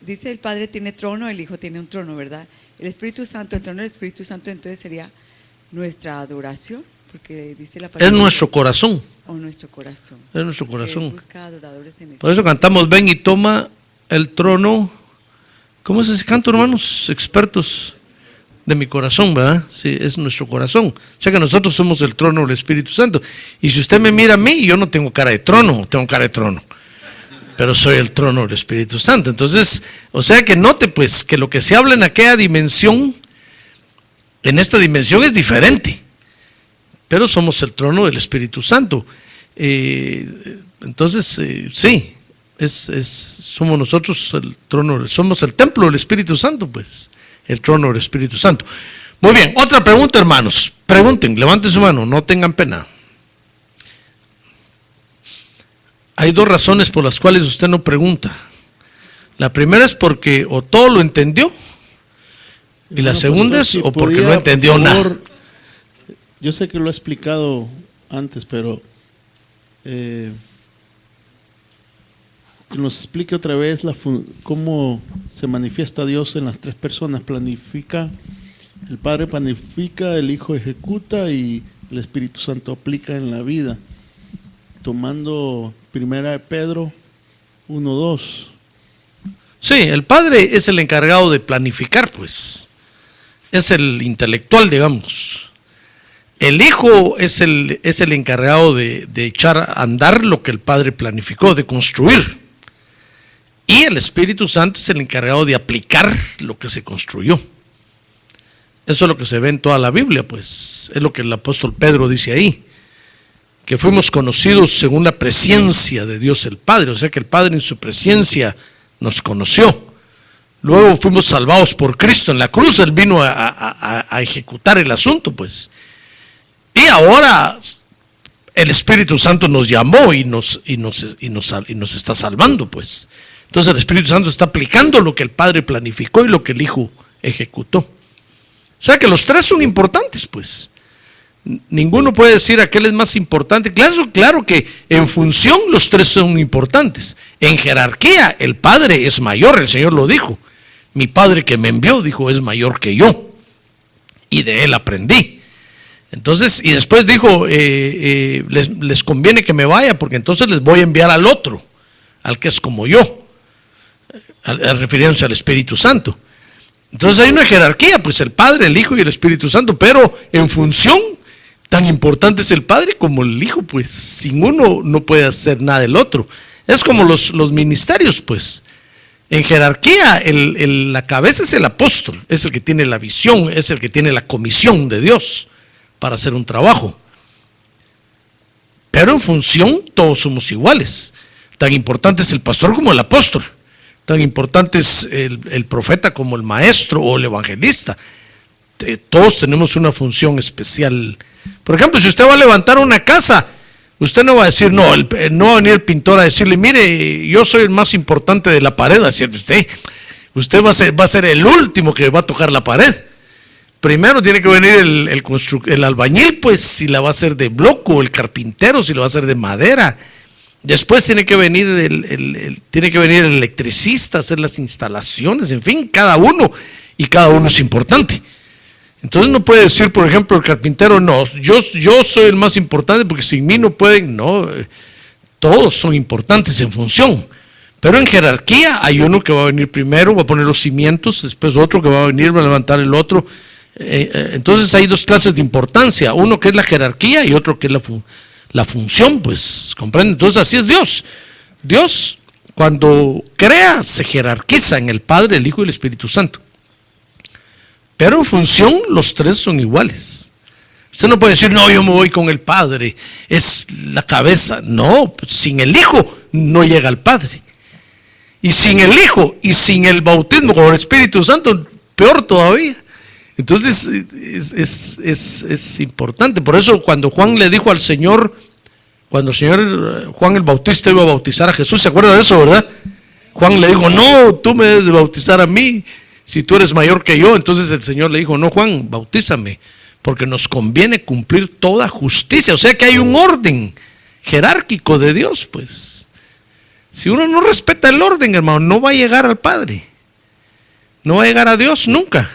Dice el Padre tiene trono, el Hijo tiene un trono, ¿verdad? El Espíritu Santo, el trono del Espíritu Santo, entonces sería nuestra adoración, porque dice la palabra. Es nuestro corazón. O nuestro corazón. Es nuestro corazón. Busca adoradores en Por eso cantamos: ven y toma el trono. ¿Cómo es ese canto, hermanos? Expertos de mi corazón, ¿verdad? Sí, es nuestro corazón. O sea que nosotros somos el trono del Espíritu Santo. Y si usted me mira a mí, yo no tengo cara de trono, tengo cara de trono, pero soy el trono del Espíritu Santo. Entonces, o sea que note pues que lo que se habla en aquella dimensión, en esta dimensión es diferente, pero somos el trono del Espíritu Santo. Entonces, sí, somos nosotros el trono, somos el templo del Espíritu Santo, pues, el trono del Espíritu Santo. Muy bien, otra pregunta, hermanos. Pregunten, levanten su mano, no tengan pena. Hay 2 razones por las cuales usted no pregunta. La primera es porque o todo lo entendió, y la segunda es o porque no entendió nada. Yo sé que lo he explicado antes, pero que nos explique otra vez cómo se manifiesta Dios en las 3 personas. Planifica El Padre planifica, el Hijo ejecuta y el Espíritu Santo aplica en la vida. Tomando 1 Pedro 1:2. Sí, el Padre es el encargado de planificar, pues. Es el intelectual, digamos. El Hijo es el encargado de echar a andar lo que el Padre planificó, de construir. Y el Espíritu Santo es el encargado de aplicar lo que se construyó. Eso es lo que se ve en toda la Biblia, pues. Es lo que el apóstol Pedro dice ahí. Que fuimos conocidos según la presencia de Dios el Padre. O sea que el Padre en su presencia nos conoció. Luego fuimos salvados por Cristo en la cruz. Él vino a ejecutar el asunto, pues. Y ahora el Espíritu Santo nos llamó y nos está salvando, pues. Entonces el Espíritu Santo está aplicando lo que el Padre planificó y lo que el Hijo ejecutó. O sea que los tres son importantes, pues. Ninguno puede decir aquel es más importante. Claro que en función los tres son importantes. En jerarquía el Padre es mayor, el Señor lo dijo. Mi Padre que me envió, dijo, es mayor que yo. Y de Él aprendí. Entonces, y después dijo, les conviene que me vaya porque entonces les voy a enviar al otro, al que es como yo, refiriéndose al Espíritu Santo. Entonces hay una jerarquía, pues el Padre, el Hijo y el Espíritu Santo, pero en función tan importante es el Padre como el Hijo, pues sin uno no puede hacer nada del otro. Es como los ministerios, pues. En jerarquía, la cabeza es el apóstol, es el que tiene la visión, es el que tiene la comisión de Dios para hacer un trabajo. Pero en función todos somos iguales. Tan importante es el pastor como el apóstol. Tan importante es el profeta como el maestro o el evangelista. Todos tenemos una función especial. Por ejemplo, si usted va a levantar una casa, usted no va a decir, no va a venir el pintor a decirle, mire, yo soy el más importante de la pared. Así usted va a ser el último que va a tocar la pared. Primero tiene que venir el albañil, pues, si la va a hacer de bloco, o el carpintero, si la va a hacer de madera. Después tiene que venir el electricista a hacer las instalaciones, en fin, cada uno es importante. Entonces no puede decir, por ejemplo, el carpintero, no, yo soy el más importante porque sin mí no pueden, no, todos son importantes en función. Pero en jerarquía hay uno que va a venir primero, va a poner los cimientos, después otro que va a venir, va a levantar el otro. Entonces hay dos clases de importancia, uno que es la jerarquía y otro que es la función, pues, ¿comprende? Entonces así es Dios. Dios, cuando crea, se jerarquiza en el Padre, el Hijo y el Espíritu Santo. Pero en función, los tres son iguales. Usted no puede decir, no, yo me voy con el Padre, es la cabeza. No, sin el Hijo no llega al Padre. Y sin el Hijo y sin el bautismo con el Espíritu Santo, peor todavía. Entonces es importante. Por eso cuando Juan le dijo al Señor, cuando el Señor Juan el Bautista iba a bautizar a Jesús, ¿se acuerda de eso, verdad? Juan le dijo, no, tú me debes de bautizar a mí, si tú eres mayor que yo. Entonces el Señor le dijo, no, Juan, bautízame, porque nos conviene cumplir toda justicia. O sea que hay un orden jerárquico de Dios, pues. Si uno no respeta el orden, hermano, no va a llegar al Padre. No va a llegar a Dios nunca.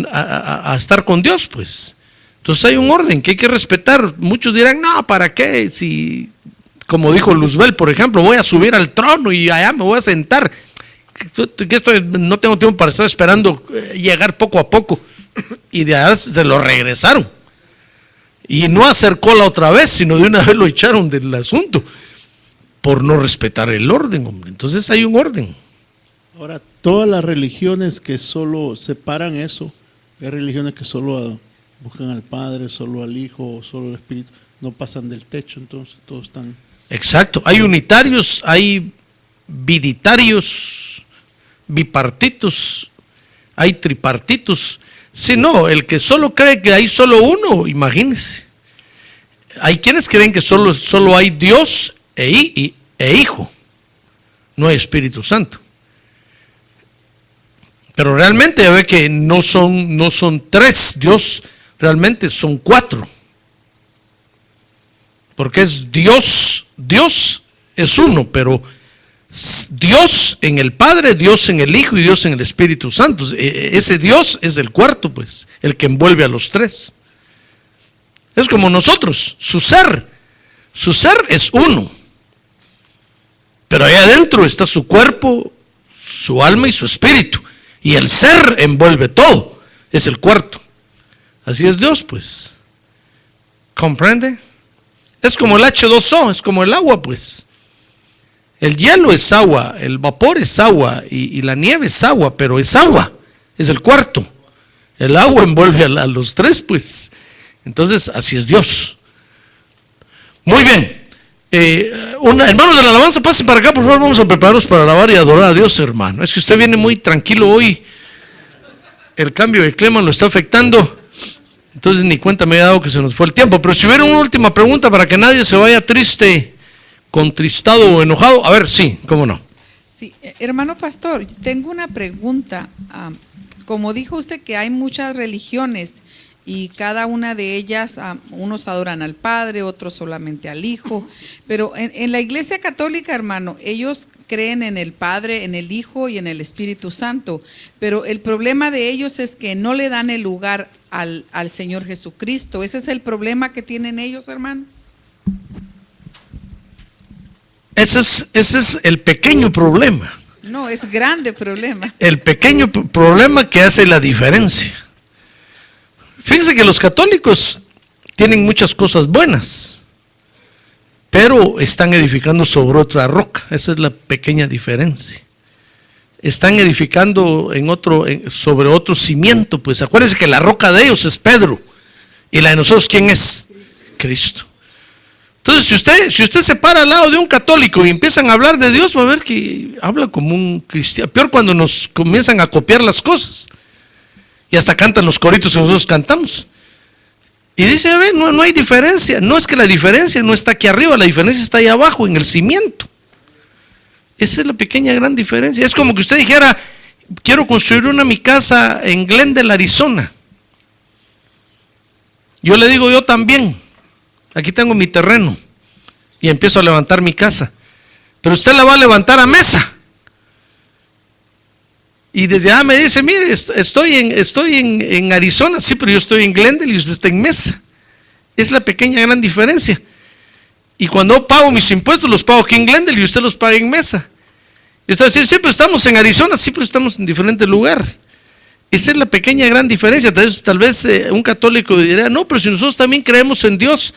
A estar con Dios, pues. Entonces hay un orden que hay que respetar. Muchos dirán, no, ¿para qué? Si, como dijo Luzbel, por ejemplo, voy a subir al trono y allá me voy a sentar. No tengo tiempo para estar esperando llegar poco a poco. Y de allá se lo regresaron. Y no hacer cola otra vez, sino de una vez lo echaron del asunto por no respetar el orden, hombre. Entonces hay un orden. Ahora, todas las religiones que solo separan eso, hay religiones que solo buscan al Padre, solo al Hijo, solo al Espíritu, no pasan del techo, entonces todos están... Exacto, hay unitarios, hay biditarios, bipartitos, hay tripartitos. Si no, el que solo cree que hay solo uno, imagínense. Hay quienes creen que solo hay Dios e Hijo, no hay Espíritu Santo. Pero realmente ve que no son tres Dios, realmente son cuatro. Porque es Dios es uno, pero Dios en el Padre, Dios en el Hijo y Dios en el Espíritu Santo. Ese Dios es el cuarto, pues, el que envuelve a los tres. Es como nosotros, su ser es uno. Pero ahí adentro está su cuerpo, su alma y su espíritu. Y el ser envuelve todo, es el cuarto. Así es Dios, pues. ¿Comprende? Es como el H2O, es como el agua, pues. El hielo es agua, el vapor es agua y la nieve es agua, pero es agua, es el cuarto. El agua envuelve a los tres, pues. Entonces, así es Dios. Muy bien. Hermanos de la alabanza, pasen para acá, por favor. Vamos a prepararnos para alabar y adorar a Dios, hermano. Es que usted viene muy tranquilo hoy. El cambio de clima lo está afectando. Entonces ni cuenta me he dado que se nos fue el tiempo. Pero si hubiera una última pregunta para que nadie se vaya triste, contristado o enojado. A ver, sí, cómo no. Sí, hermano pastor, tengo una pregunta. Como dijo usted que hay muchas religiones y cada una de ellas, unos adoran al Padre, otros solamente al Hijo, pero en la Iglesia Católica, hermano, ellos creen en el Padre, en el Hijo y en el Espíritu Santo, pero el problema de ellos es que no le dan el lugar al Señor Jesucristo. ¿Ese es el problema que tienen ellos, hermano? Ese es el pequeño problema. No, es grande problema. El pequeño problema que hace la diferencia. Fíjense que los católicos tienen muchas cosas buenas, pero están edificando sobre otra roca. Esa es la pequeña diferencia. Están edificando sobre otro cimiento. Pues acuérdense que la roca de ellos es Pedro, y la de nosotros, ¿quién es? Cristo. Entonces, si usted se para al lado de un católico y empiezan a hablar de Dios, va a ver que habla como un cristiano. Peor cuando nos comienzan a copiar las cosas. Y hasta cantan los coritos que nosotros cantamos. Y dice, a ver, no hay diferencia. No es que la diferencia no está aquí arriba, la diferencia está ahí abajo, en el cimiento. Esa es la pequeña gran diferencia. Es como que usted dijera, quiero construir mi casa en Glendale, Arizona. Yo le digo, yo también. Aquí tengo mi terreno. Y empiezo a levantar mi casa. Pero usted la va a levantar a mesa. Y desde allá me dice, mire, estoy en Arizona, sí, pero yo estoy en Glendale y usted está en mesa. Es la pequeña gran diferencia. Y cuando pago mis impuestos, los pago aquí en Glendale y usted los paga en mesa. Y usted va a decir, sí, pero estamos en Arizona, sí, pero estamos en diferente lugar. Esa es la pequeña gran diferencia. Tal vez un católico dirá, no, pero si nosotros también creemos en Dios.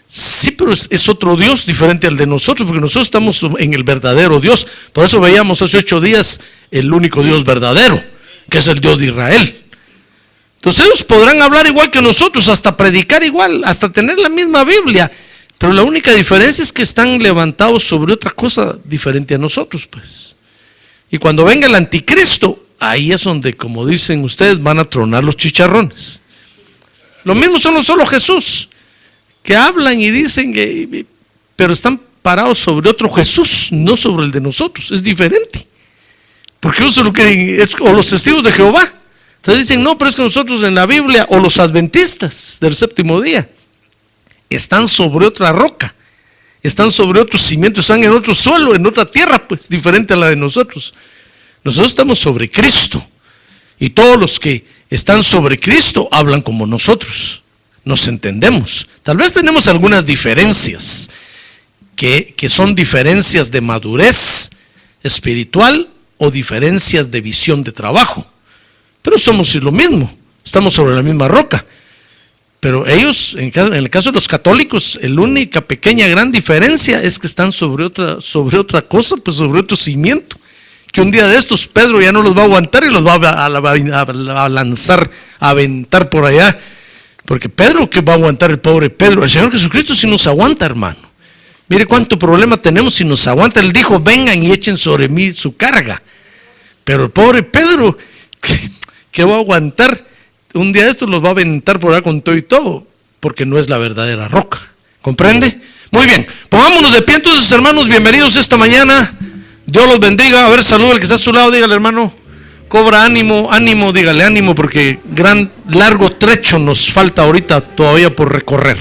Sí, pero es otro Dios diferente al de nosotros, porque nosotros estamos en el verdadero Dios. Por eso veíamos hace 8 días el único Dios verdadero, que es el Dios de Israel. Entonces ellos podrán hablar igual que nosotros, hasta predicar igual, hasta tener la misma Biblia, pero la única diferencia es que están levantados sobre otra cosa diferente a nosotros, pues. Y cuando venga el anticristo, ahí es donde, como dicen ustedes, van a tronar los chicharrones. Lo mismo son no solo Jesús, que hablan y dicen que, pero están parados sobre otro Jesús, no sobre el de nosotros, es diferente. Porque ellos lo creen, o los testigos de Jehová. Entonces dicen, no, pero es que nosotros en la Biblia, o los adventistas del séptimo día, están sobre otra roca, están sobre otro cimiento, están en otro suelo, en otra tierra, pues, diferente a la de nosotros. Nosotros estamos sobre Cristo, y todos los que están sobre Cristo hablan como nosotros, nos entendemos. Tal vez tenemos algunas diferencias, que son diferencias de madurez espiritual, o diferencias de visión de trabajo, pero somos lo mismo, estamos sobre la misma roca. Pero ellos, en el caso de los católicos, la única pequeña gran diferencia es que están sobre otra cosa, pues sobre otro cimiento, que un día de estos Pedro ya no los va a aguantar y los va a lanzar, a aventar por allá, porque Pedro, ¿qué va a aguantar el pobre Pedro? El Señor Jesucristo sí nos aguanta, hermano. Mire cuánto problema tenemos si nos aguanta. Él dijo, vengan y echen sobre mí su carga. Pero el pobre Pedro, ¿qué va a aguantar? Un día de estos los va a aventar por allá con todo y todo, porque no es la verdadera roca. ¿Comprende? Muy bien, pongámonos de pie entonces, hermanos, bienvenidos esta mañana. Dios los bendiga. A ver, saluda al que está a su lado, dígale, hermano, cobra ánimo, dígale ánimo, porque largo trecho nos falta ahorita todavía por recorrer.